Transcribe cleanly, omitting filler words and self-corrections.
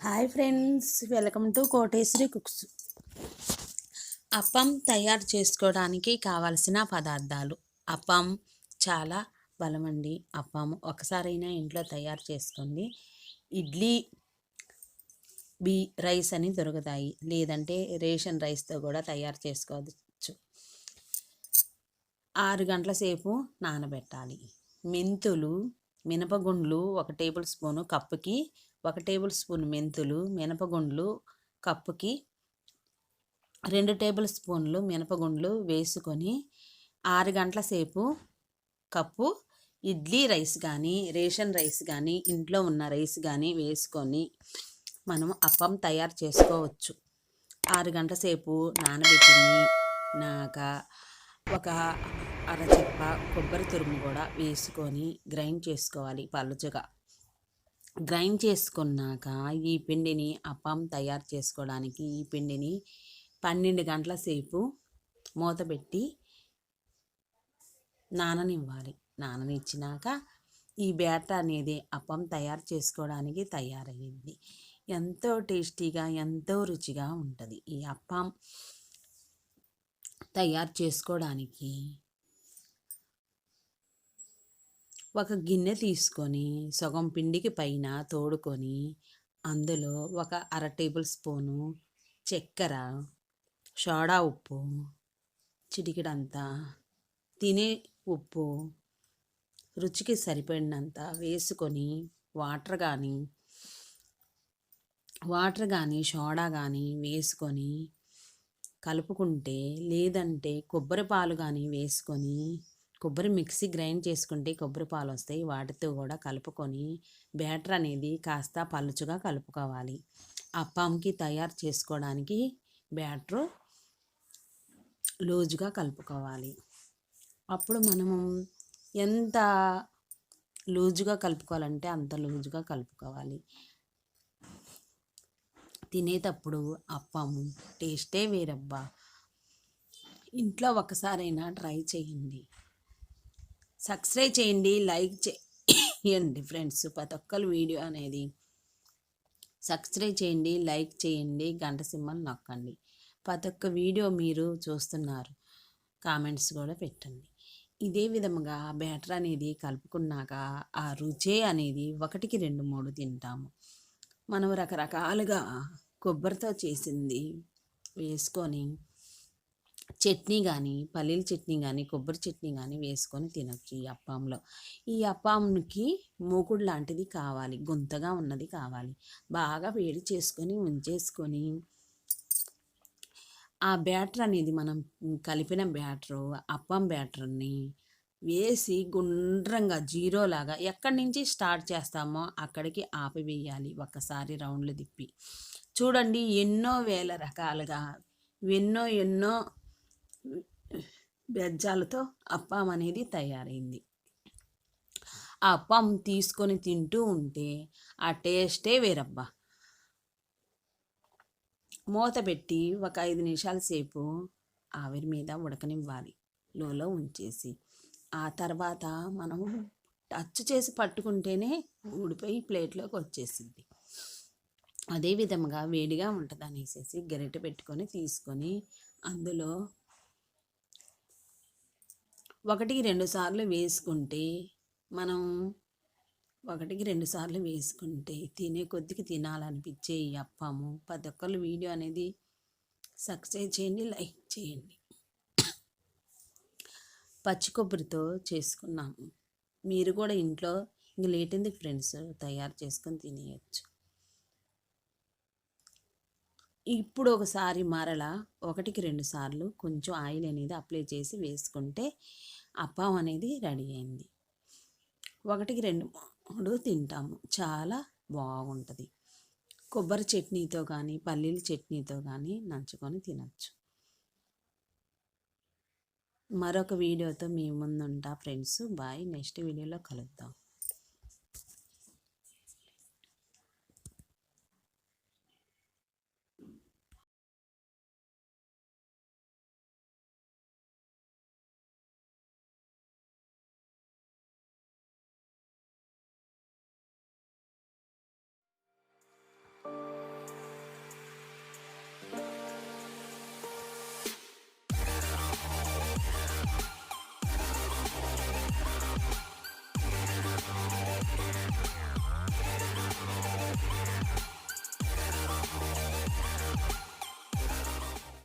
Hi friends, welcome to Koteshwari cooks. Appam తయారు చేసుకోవడానికి కావలసిన పదార్థాలు. అప్పం చాలా బలమండి. అప్పం ఒకసారైనా ఇంట్లో తయారు చేసుకోండి. ఇడ్లీ రైస్ అని దొరుకుతాయి, లేదంటే రేషన్ రైస్తో కూడా తయారు చేసుకోవచ్చు. 6 గంటల సేపు నానబెట్టాలి. మెంతులు, మినపగుండ్లు 1 టేబుల్ స్పూను కప్పుకి, 1 టేబుల్ స్పూన్ మెంతులు, మినపగుండ్లు కప్పుకి 2 టేబుల్ స్పూన్లు మినపగుండ్లు వేసుకొని 6 గంటల సేపు కప్పు ఇడ్లీ రైస్ కానీ రేషన్ రైస్ కానీ ఇంట్లో ఉన్న రైస్ కానీ వేసుకొని మనం అప్పం తయారు చేసుకోవచ్చు. 6 గంటల సేపు నానబెట్టినాక ఒక అరచిప్ప కొబ్బరి తురుము కూడా వేసుకొని గ్రైండ్ చేసుకోవాలి పలుచగా. గ్రైండ్ చేసుకున్నాక ఈ పిండిని అప్పం తయారు చేసుకోవడానికి ఈ పిండిని 12 గంటల సేపు మూతపెట్టి నాననివ్వాలి. నాననిచ్చినాక ఈ బ్యాటర్ అనేది అప్పం తయారు చేసుకోవడానికి తయారయ్యింది. ఎంతో టేస్టీగా, ఎంతో రుచిగా ఉంటుంది. ఈ అప్పం తయారు చేసుకోవడానికి ఒక గిన్నె తీసుకొని సగం పిండికి పైన తోడుకొని అందులో ఒక 1/2 టేబుల్ స్పూను చక్కెర, సోడా ఉప్పు, చిటికెడంతా తినే ఉప్పు, రుచికి సరిపడినంత వేసుకొని వాటర్ కానీ సోడా కానీ వేసుకొని కలుపుకుంటే, లేదంటే కొబ్బరి పాలు కానీ వేసుకొని, కొబ్బరి మిక్సీ గ్రైండ్ చేసుకుంటే కొబ్బరి పాలు వస్తాయి, వాటితో కూడా కలుపుకొని బ్యాటర్ అనేది కాస్త పలుచుగా కలుపుకోవాలి. అప్పంకి తయారు చేసుకోవడానికి బ్యాటరు లూజుగా కలుపుకోవాలి. అప్పుడు మనము ఎంత లూజుగా కలుపుకోవాలంటే అంత లూజుగా కలుపుకోవాలి. తినేటప్పుడు అప్పం టేస్టే వేరబ్బా. ఇంట్లో ఒకసారైనా ట్రై చేయండి, సబ్స్క్రైబ్ చేయండి, లైక్ చేయండి ఫ్రెండ్స్. ప్రతి ఒక్కరు వీడియో అనేది సబ్స్క్రైబ్ చేయండి, లైక్ చేయండి, గంట సింబల్ నొక్కండి. ప్రతి ఒక్క వీడియో మీరు చూస్తున్నారు, కామెంట్స్ కూడా పెట్టండి. ఇదే విధముగా బ్యాటర్ అనేది కలుపుకున్నాక ఆ రుచే అనేది 1కి 2, 3 తింటాము. మనం రకరకాలుగా కొబ్బరితో చేసింది వేసుకొని చట్నీ కానీ, పల్లీల చట్నీ కానీ, కొబ్బరి చట్నీ కానీ వేసుకొని తినొచ్చు ఈ అప్పంలో. ఈ అప్పంకి మూకుడు లాంటిది కావాలి, గుంతగా ఉన్నది కావాలి. బాగా వేడి చేసుకొని ఉంచేసుకొని ఆ బ్యాటర్ అనేది మనం కలిపిన బ్యాటరు, అప్పం బ్యాటర్ని వేసి గుండ్రంగా జీరోలాగా ఎక్కడి నుంచి స్టార్ట్ చేస్తామో అక్కడికి ఆపివేయాలి. ఒకసారి రౌండ్లు తిప్పి చూడండి. ఎన్నో వేల రకాలుగా ఎన్నో బెజ్జాలతో అప్పం అనేది తయారైంది. ఆ అప్పం తీసుకొని తింటూ ఉంటే ఆ టేస్టే వేరబ్బా. మూత పెట్టి ఒక 5 నిమిషాల సేపు ఆవిరి మీద ఉడకనివ్వాలి, లోలో ఉంచేసి. ఆ తర్వాత మనము టచ్ చేసి పట్టుకుంటేనే ఊడిపోయి ప్లేట్లోకి వచ్చేసింది. అదే విధంగా వేడిగా ఉంటుంది అనేసి గరిటె పెట్టుకొని తీసుకొని అందులో 1కి 2 సార్లు వేసుకుంటే, మనం 1కి 2 సార్లు వేసుకుంటే తినే కొద్దికి తినాలనిపించే ఈ అప్పము. ప్రతి ఒక్కళ్ళు వీడియో అనేది సబ్స్క్రైబ్ చేయండి, లైక్ చేయండి. పచ్చి కొబ్బరితో చేసుకున్నాము. మీరు కూడా ఇంట్లో ఇంక లేట్ ఎందుకు ఫ్రెండ్స్, తయారు చేసుకొని తినేయచ్చు. ఇప్పుడు ఒకసారి మరలా 1కి 2 సార్లు కొంచెం ఆయిల్ అనేది అప్లై చేసి వేసుకుంటే అప్పం అనేది రెడీ అయింది. 1కి 2, 3 తింటాము, చాలా బాగుంటుంది. కొబ్బరి చట్నీతో కానీ, పల్లీల చట్నీతో కానీ నంచుకొని తినచ్చు. మరొక వీడియోతో మీ ముందు ఉంటా ఫ్రెండ్స్. బాయ్. నెక్స్ట్ వీడియోలో కలుద్దాం.